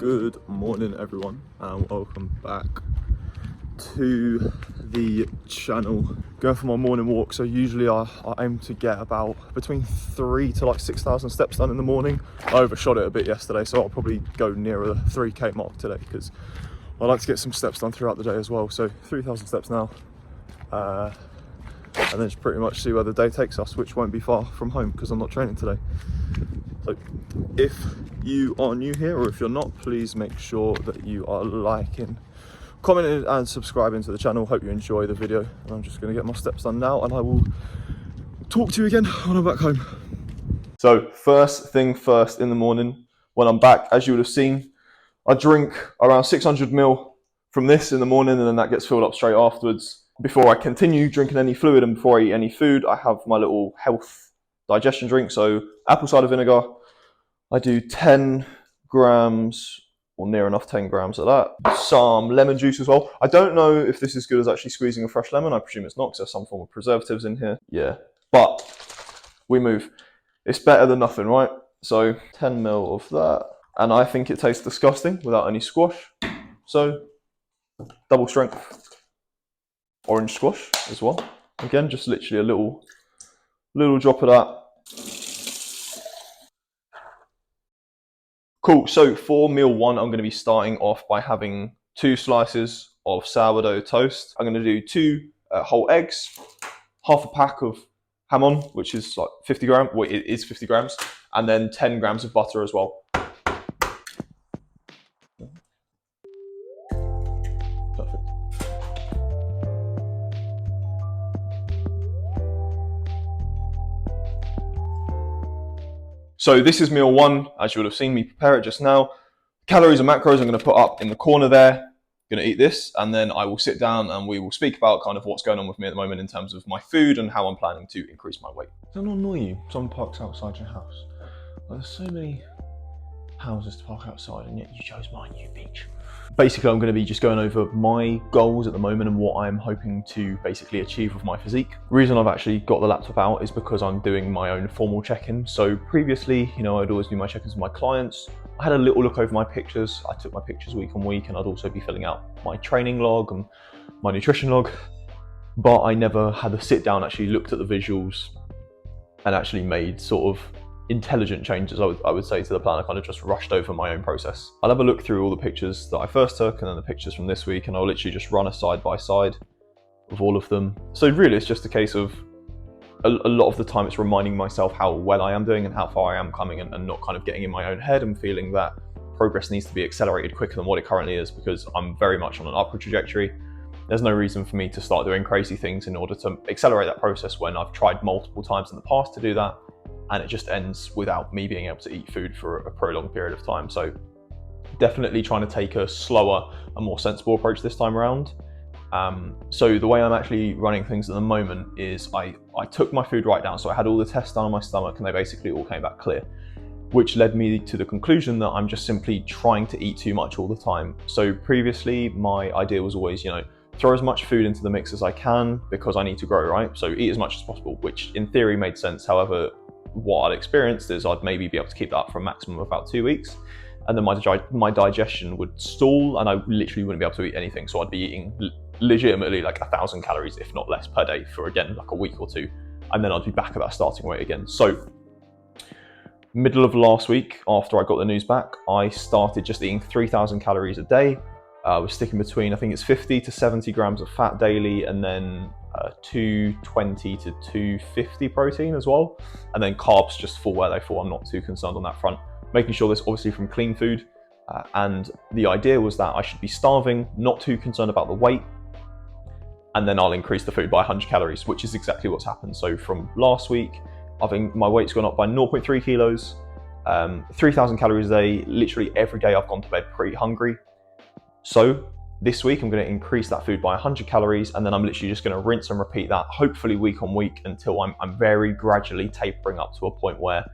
Good morning everyone and welcome back to the channel. Going for my morning walk, so usually I aim to get about between 3 to like 6,000 steps done in the morning. I overshot it a bit yesterday, so I'll probably go nearer the 3k mark today because I like to get some steps done throughout the day as well. So 3,000 steps now, and then just pretty much see where the day takes us, which won't be far from home because I'm not training today. So if you are new here, or if you're not, please make sure that you are liking, commenting and subscribing to the channel. Hope you enjoy the video, and I'm just going to get my steps done now and I will talk to you again when I'm back home. So first thing first, in the morning when I'm back, as you would have seen, I drink around 600ml from this in the morning, and then that gets filled up straight afterwards. Before I continue drinking any fluid and before I eat any food, I have my little health digestion drink. So apple cider vinegar, I do 10 grams or near enough 10 grams of that. Some lemon juice as well. I don't know if this is good as actually squeezing a fresh lemon. I presume it's not because there's some form of preservatives in here. Yeah, but we move. It's better than nothing, right? So 10 ml of that. And I think it tastes disgusting without any squash. So double strength orange squash as well. Again, just literally a little drop of that. Cool, so for meal one, I'm going to be starting off by having 2 slices of sourdough toast. I'm going to do 2 whole eggs, half a pack of ham on, which is like 50 grams, well, it is 50 grams, and then 10 grams of butter as well. Perfect. So this is meal one, as you would have seen me prepare it just now. Calories and macros I'm going to put up in the corner there. I'm going to eat this, and then I will sit down and we will speak about kind of what's going on with me at the moment in terms of my food and how I'm planning to increase my weight. Does that annoy you? Someone parks outside your house. Well, there's so many houses to park outside, and yet you chose mine, you bitch. Basically, I'm going to be just going over my goals at the moment and what I'm hoping to basically achieve with my physique. The reason I've actually got the laptop out is because I'm doing my own formal check-in. So previously, you know, I'd always do my check-ins with my clients. I had a little look over my pictures. I took my pictures week on week, and I'd also be filling out my training log and my nutrition log. But I never had a sit down, actually looked at the visuals and actually made sort of intelligent changes, I would say, to the plan. I kind of just rushed over my own process. I'll have a look through all the pictures that I first took and then the pictures from this week, and I'll literally just run a side by side of all of them. So really it's just a case of a lot of the time it's reminding myself how well I am doing and how far I am coming, and not kind of getting in my own head and feeling that progress needs to be accelerated quicker than what it currently is, because I'm very much on an upward trajectory. There's no reason for me to start doing crazy things in order to accelerate that process when I've tried multiple times in the past to do that, and it just ends without me being able to eat food for a prolonged period of time. So definitely trying to take a slower and more sensible approach this time around. So the way I'm actually running things at the moment is I took my food right down. So I had all the tests done on my stomach and they basically all came back clear, which led me to the conclusion that I'm just simply trying to eat too much all the time. So previously my idea was always, you know, throw as much food into the mix as I can because I need to grow, right? So eat as much as possible, which in theory made sense. However, what I'd experienced is I'd maybe be able to keep that up for a maximum of about 2 weeks, and then my digestion would stall and I literally wouldn't be able to eat anything. So I'd be eating legitimately like 1,000 calories, if not less, per day for, again, like a week or two, and then I'd be back at that starting weight again. So middle of last week, after I got the news back, I started just eating 3,000 calories a day. I was sticking between, I think it's 50 to 70 grams of fat daily, and then 220 to 250 protein as well, and then carbs just fall where they fall. I'm not too concerned on that front, making sure this obviously from clean food, and the idea was that I should be starving, not too concerned about the weight, and then I'll increase the food by 100 calories, which is exactly what's happened. So from last week, I think my weight's gone up by 0.3 kilos, 3,000 calories a day. Literally every day I've gone to bed pretty hungry. So this week I'm going to increase that food by 100 calories, and then I'm literally just going to rinse and repeat that, hopefully week on week, until I'm very gradually tapering up to a point where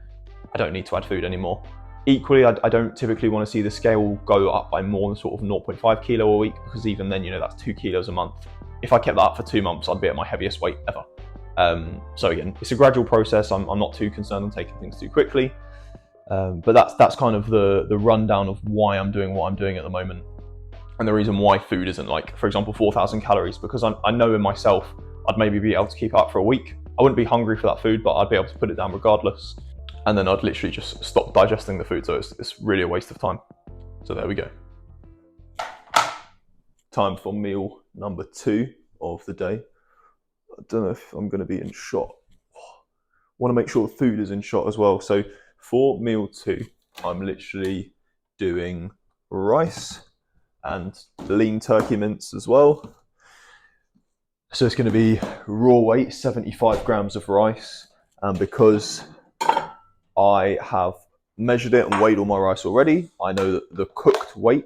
I don't need to add food anymore. Equally, I don't typically want to see the scale go up by more than sort of 0.5 kilo a week, because even then, you know, that's 2 kilos a month. If I kept that up for 2 months, I'd be at my heaviest weight ever. So again, it's a gradual process. I'm not too concerned on taking things too quickly. But that's kind of the rundown of why I'm doing what I'm doing at the moment, and the reason why food isn't like, for example, 4,000 calories, because I know in myself I'd maybe be able to keep it up for a week. I wouldn't be hungry for that food, but I'd be able to put it down regardless, and then I'd literally just stop digesting the food, so it's really a waste of time. So there we go. Time for meal number 2 of the day. I don't know if I'm going to be in shot. Want to make sure the food is in shot as well. So for meal 2, I'm literally doing rice and lean turkey mince as well. So it's going to be raw weight, 75 grams of rice. And because I have measured it and weighed all my rice already, I know that the cooked weight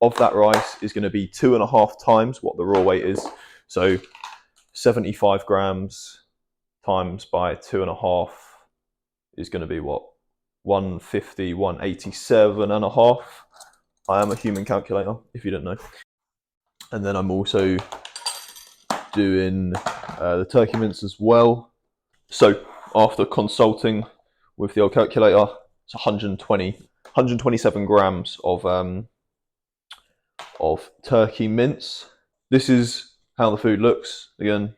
of that rice is going to be 2.5 times what the raw weight is. So 75 grams times by 2.5 is going to be what? 150, 187.5. I am a human calculator, if you don't know. And then I'm also doing the turkey mince as well. So after consulting with the old calculator, it's 127 grams of turkey mince. This is how the food looks. Again,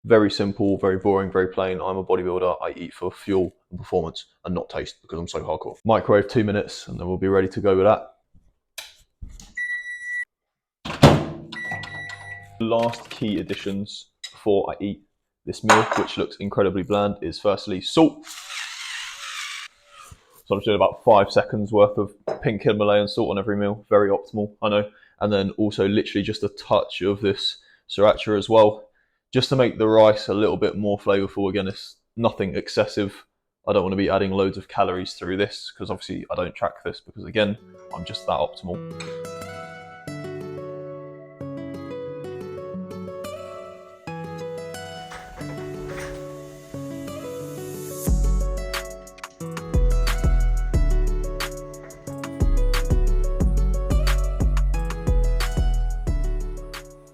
very simple, very boring, very plain. I'm a bodybuilder. I eat for fuel and performance and not taste, because I'm so hardcore. Microwave 2 minutes and then we'll be ready to go with that. The last key additions before I eat this meal, which looks incredibly bland, is firstly salt. So I'm just doing about 5 seconds worth of pink Himalayan salt on every meal. Very optimal, I know. And then also literally just a touch of this sriracha as well, just to make the rice a little bit more flavorful. Again, it's nothing excessive. I don't want to be adding loads of calories through this, because obviously I don't track this, because again, I'm just that optimal.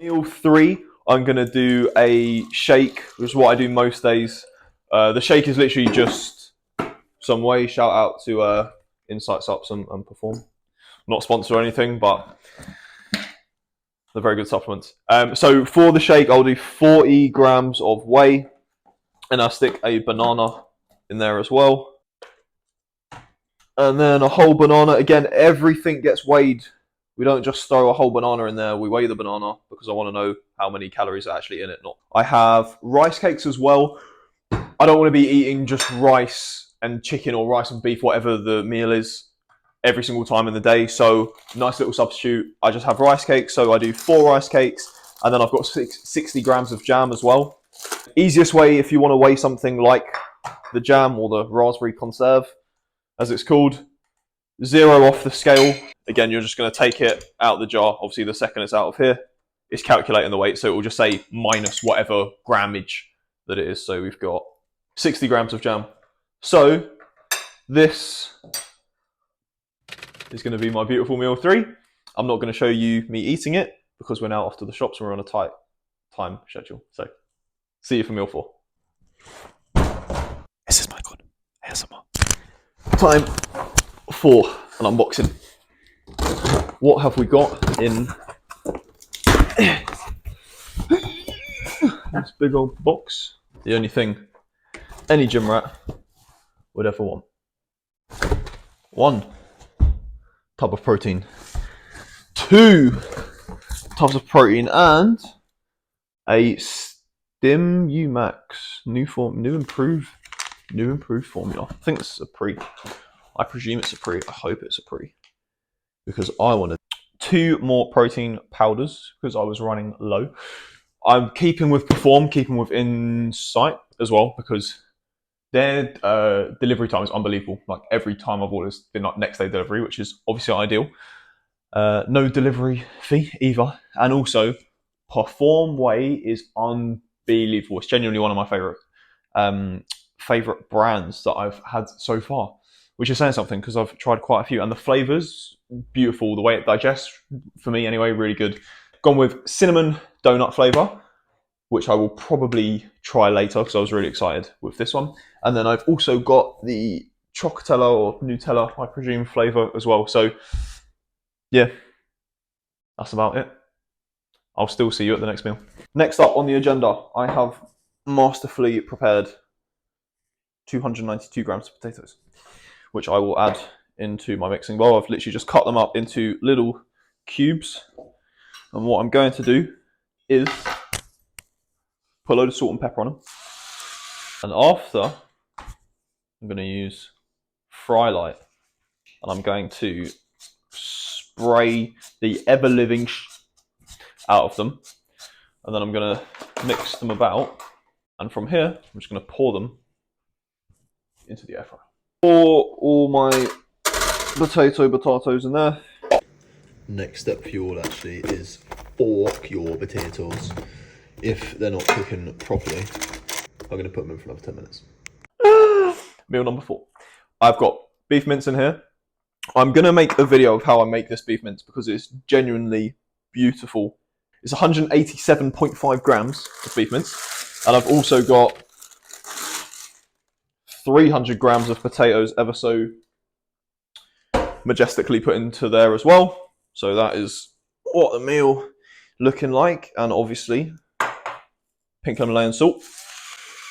Meal 3, I'm going to do a shake, which is what I do most days. The shake is literally just some whey. Shout out to Insight Sups and Perform. I'm not sponsored or anything, but they're very good supplements. So for the shake, I'll do 40 grams of whey, and I'll stick a banana in there as well. And then a whole banana. Again, everything gets weighed. We don't just throw a whole banana in there. We weigh the banana, because I want to know how many calories are actually in it. I have rice cakes as well. I don't want to be eating just rice and chicken or rice and beef, whatever the meal is, every single time in the day. So nice little substitute. I just have rice cakes. So I do 4 rice cakes, and then I've got 60 grams of jam as well. Easiest way, if you want to weigh something like the jam or the raspberry conserve, as it's called, 0 off the scale. Again, you're just going to take it out of the jar. Obviously, the second it's out of here, it's calculating the weight. So it will just say minus whatever grammage that it is. So we've got 60 grams of jam. So this is going to be my beautiful meal 3. I'm not going to show you me eating it, because we're now off to the shops and we're on a tight time schedule. So see you for meal 4. This is my god. ASMR. Time for an unboxing. What have we got in this big old box? The only thing any gym rat would ever want. 1 tub of protein, 2 tubs of protein, and a Stim Umax new improved formula. I think this is a pre. I presume it's a pre. I hope it's a pre, because I wanted 2 more protein powders because I was running low. I'm keeping with Perform, keeping with Insight as well, because their delivery time is unbelievable. Like every time I've ordered, it's been like next day delivery, which is obviously ideal. No delivery fee either, and also Perform Whey is unbelievable. It's genuinely one of my favorite brands that I've had so far, which is saying something, because I've tried quite a few, and the flavors beautiful. The way it digests, for me anyway, really good. Gone with cinnamon donut flavor, which I will probably try later, because I was really excited with this one. And then I've also got the Chocotella or Nutella, I presume, flavour as well. So yeah, that's about it. I'll still see you at the next meal. Next up on the agenda, I have masterfully prepared 292 grams of potatoes, which I will add into my mixing bowl. I've literally just cut them up into little cubes. And what I'm going to do is put a load of salt and pepper on them. And after, I'm going to use Fry Light. And I'm going to spray the ever-living out of them. And then I'm going to mix them about. And from here, I'm just going to pour them into the air fryer. Pour all my potatoes in there. Next step for you all actually is fork your potatoes if they're not cooking properly. I'm going to put them in for another 10 minutes. Meal number 4. I've got beef mince in here. I'm going to make a video of how I make this beef mince because it's genuinely beautiful. It's 187.5 grams of beef mince. And I've also got 300 grams of potatoes ever so majestically put into there as well. So that is what the meal looking like. And obviously, pink Himalayan salt.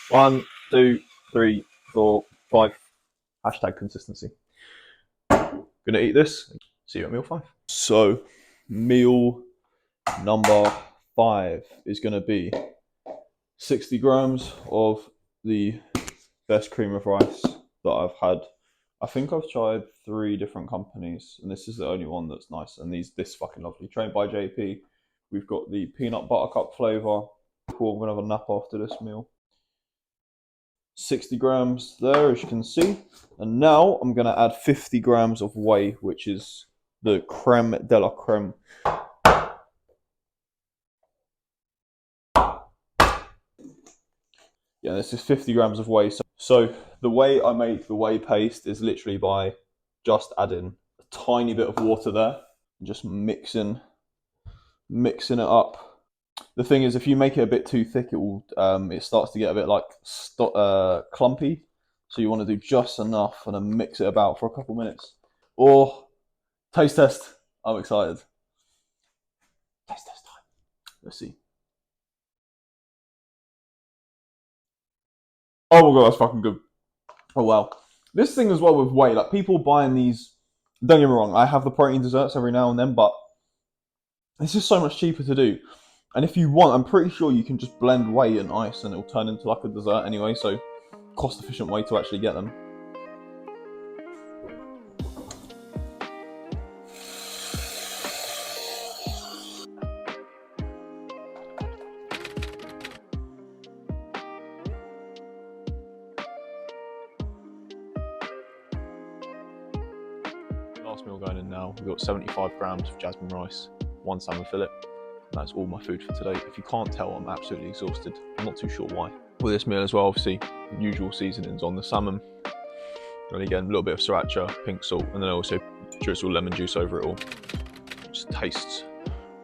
1, 2, 3, 4, 5. Hashtag consistency. Gonna eat this. See you at meal 5. So, meal number 5 is gonna be 60 grams of the best cream of rice that I've had. I think I've tried 3 different companies, and this is the only one that's nice. And this fucking lovely. Trained by JP. We've got the peanut buttercup flavour. Cool, I'm gonna have a nap after this meal. 60 grams there, as you can see. And now I'm gonna add 50 grams of whey, which is the creme de la creme. Yeah, this is 50 grams of whey. So the way I make the whey paste is literally by just adding a tiny bit of water there, and just mixing it up. The thing is, if you make it a bit too thick, it starts to get a bit like clumpy. So you want to do just enough and then mix it about for a couple minutes. Or taste test. I'm excited. Taste test time. Let's see. Oh my god, that's fucking good. Oh wow. This thing as well with whey, like people buying these, don't get me wrong, I have the protein desserts every now and then, but it's just so much cheaper to do. And if you want, I'm pretty sure you can just blend whey and ice and it'll turn into like a dessert anyway, so cost efficient way to actually get them. Last meal going in now, we've got 75 grams of jasmine rice, 1 salmon fillet. That's all my food for today. If you can't tell, I'm absolutely exhausted. I'm not too sure why. With this meal as well, obviously, usual seasonings on the salmon. And again, a little bit of sriracha, pink salt, and then I also drizzle lemon juice over it all. It just tastes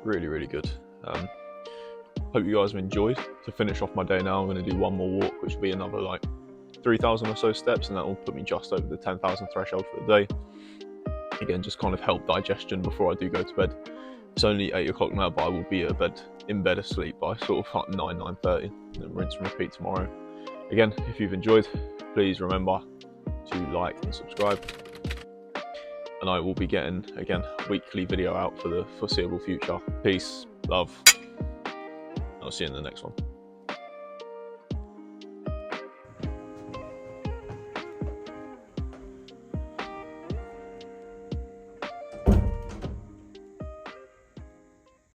really, really good. Hope you guys have enjoyed. To finish off my day now, I'm going to do one more walk, which will be another like 3,000 or so steps, and that will put me just over the 10,000 threshold for the day. Again, just kind of help digestion before I do go to bed. It's only 8 o'clock now, but I will be in bed asleep by sort of like 9:30, and then rinse and repeat tomorrow. Again, if you've enjoyed, please remember to like and subscribe. And I will be getting, again, a weekly video out for the foreseeable future. Peace, love, I'll see you in the next one.